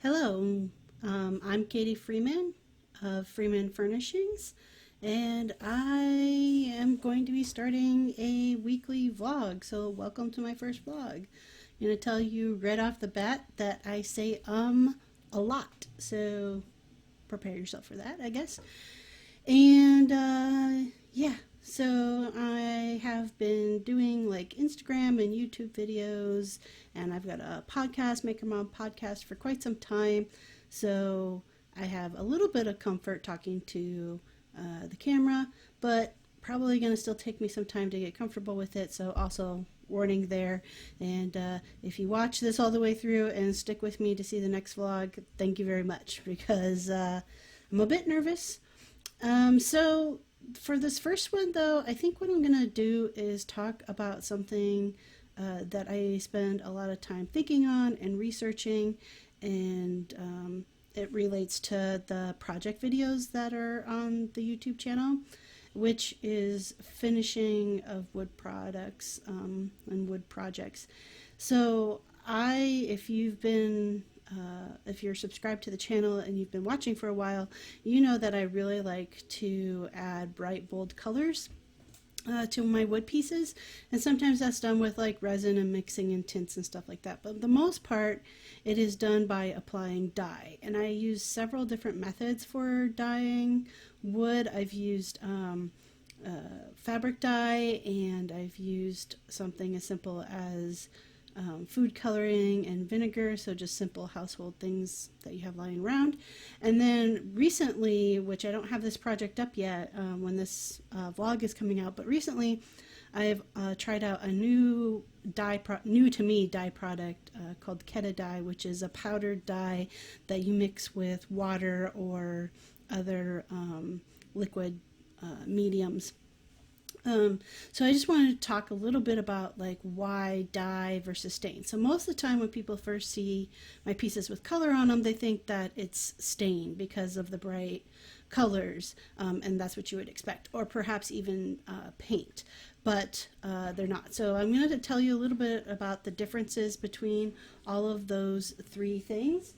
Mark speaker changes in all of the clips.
Speaker 1: Hello, I'm Katie Freeman of Freeman Furnishings, and I am going to be starting a weekly vlog. So, welcome to my first vlog. I'm going to tell you right off the bat that I say a lot. So, prepare yourself for that, I guess. And yeah, so I have been doing like Instagram and YouTube videos, and I've got a podcast, Maker Mom podcast, for quite some time. So I have a little bit of comfort talking to the camera, but probably going to still take me some time to get comfortable with it. So, also, warning there. And if you watch this all the way through and stick with me to see the next vlog, thank you very much because I'm a bit nervous. So for this first one, though, I think what I'm going to do is talk about something that I spend a lot of time thinking on and researching, and it relates to the project videos that are on the YouTube channel, which is finishing of wood products and wood projects. So if you're subscribed to the channel and you've been watching for a while, you know that I really like to add bright, bold colors to my wood pieces, and sometimes that's done with like resin and mixing and tints and stuff like that, but the most part it is done by applying dye, and I use several different methods for dyeing wood. I've used fabric dye, and I've used something as simple as food coloring and vinegar, so just simple household things that you have lying around. And then recently, which I don't have this project up yet when this vlog is coming out, but recently I've tried out a new new to me dye product called Keta dye, which is a powdered dye that you mix with water or other liquid mediums. So I just wanted to talk a little bit about like why dye versus stain. So most of the time when people first see my pieces with color on them, they think that it's stain because of the bright colors, and that's what you would expect, or perhaps even paint, but they're not. So I'm going to tell you a little bit about the differences between all of those three things.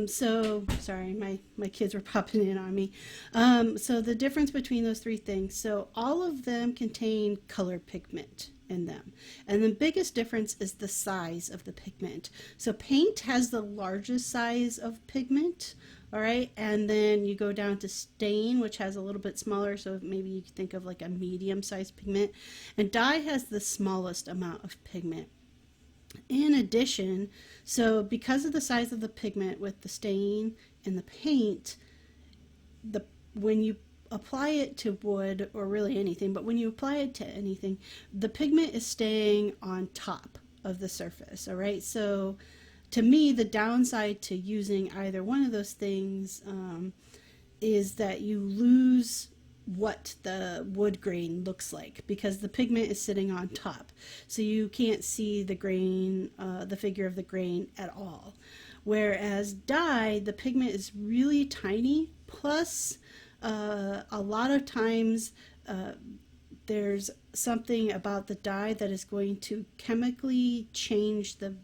Speaker 1: So sorry, my kids were popping in on me. So the difference between those three things. So all of them contain color pigment in them. And the biggest difference is the size of the pigment. So paint has the largest size of pigment. All right. And then you go down to stain, which has a little bit smaller. So maybe you could think of like a medium sized pigment, and dye has the smallest amount of pigment. In addition, so because of the size of the pigment with the stain and the paint, when you apply it to wood, or really anything, but when you apply it to anything, the pigment is staying on top of the surface. All right. So to me, the downside to using either one of those things is that you lose what the wood grain looks like because the pigment is sitting on top, so you can't see the grain, the figure of the grain at all. Whereas dye, the pigment is really tiny, plus a lot of times there's something about the dye that is going to chemically change the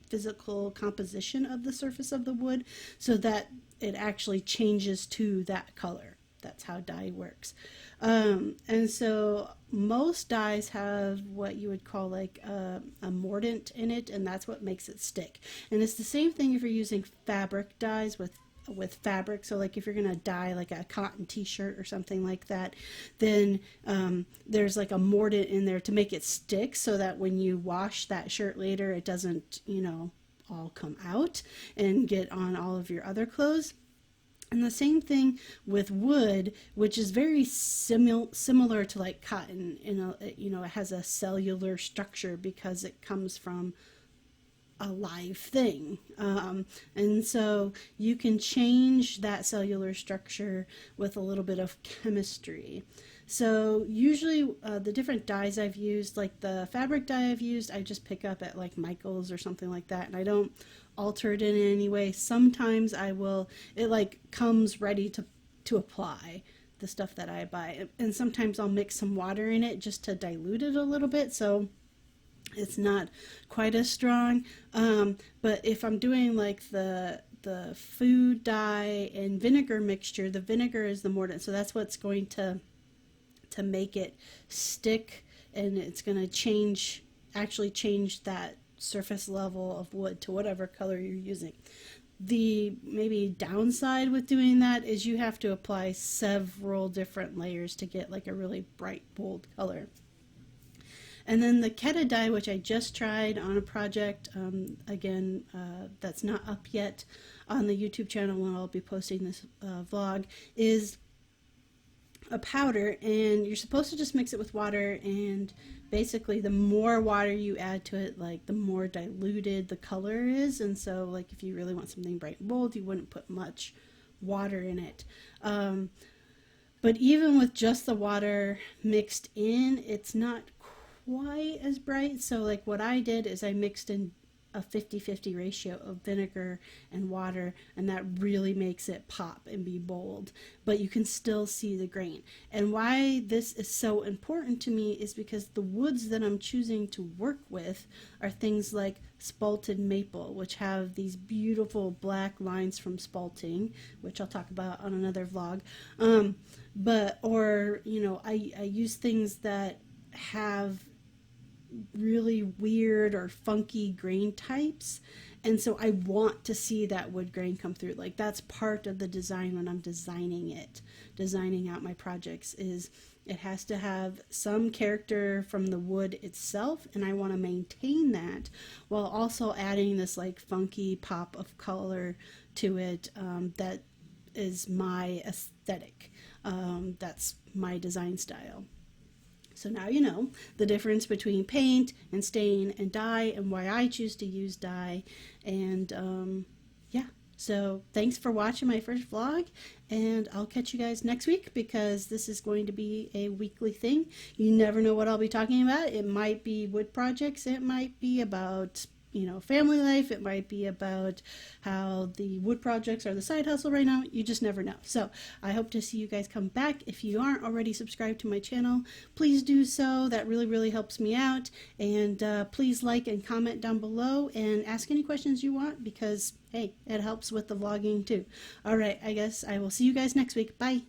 Speaker 1: physical composition of the surface of the wood so that it actually changes to that color. That's how dye works. And so most dyes have what you would call like a mordant in it, and that's what makes it stick. And it's the same thing if you're using fabric dyes with fabric. So like if you're gonna dye like a cotton t-shirt or something like that, then there's like a mordant in there to make it stick so that when you wash that shirt later, it doesn't, all come out and get on all of your other clothes. And the same thing with wood, which is very similar to like cotton. It has a cellular structure because it comes from a live thing. And so you can change that cellular structure with a little bit of chemistry. So usually the different dyes I've used, like the fabric dye I've used, I just pick up at like Michael's or something like that, and I don't alter it in any way. Sometimes it like comes ready to apply, the stuff that I buy, and sometimes I'll mix some water in it just to dilute it a little bit. So It's not quite as strong. But if I'm doing like the food dye and vinegar mixture, the vinegar is the mordant, so that's what's going to make it stick, and it's going to actually change that surface level of wood to whatever color you're using. The maybe downside with doing that is you have to apply several different layers to get like a really bright bold color. And then the Keta dye, which I just tried on a project, again, that's not up yet on the YouTube channel when I'll be posting this vlog, is a powder, and you're supposed to just mix it with water, and basically the more water you add to it, like the more diluted the color is. And so like if you really want something bright and bold, you wouldn't put much water in it. But even with just the water mixed in, it's not quite as bright. So like what I did is I mixed in a 50-50 ratio of vinegar and water, and that really makes it pop and be bold, but you can still see the grain. And why this is so important to me is because the woods that I'm choosing to work with are things like spalted maple, which have these beautiful black lines from spalting, which I'll talk about on another vlog. Or I use things that have really weird or funky grain types, and so I want to see that wood grain come through. Like that's part of the design when I'm designing out my projects, is it has to have some character from the wood itself, and I want to maintain that while also adding this like funky pop of color to it. That is my aesthetic. That's my design style. So now you know the difference between paint and stain and dye, and why I choose to use dye. And yeah, so thanks for watching my first vlog, and I'll catch you guys next week, because this is going to be a weekly thing. You never know what I'll be talking about. It might be wood projects, it might be about family life, it might be about how the wood projects are the side hustle right now. You just never know. So I hope to see you guys come back. If you aren't already subscribed to my channel, please do so. That really helps me out. And please like and comment down below and ask any questions you want, because hey, it helps with the vlogging too. All right, I guess I will see you guys next week. Bye.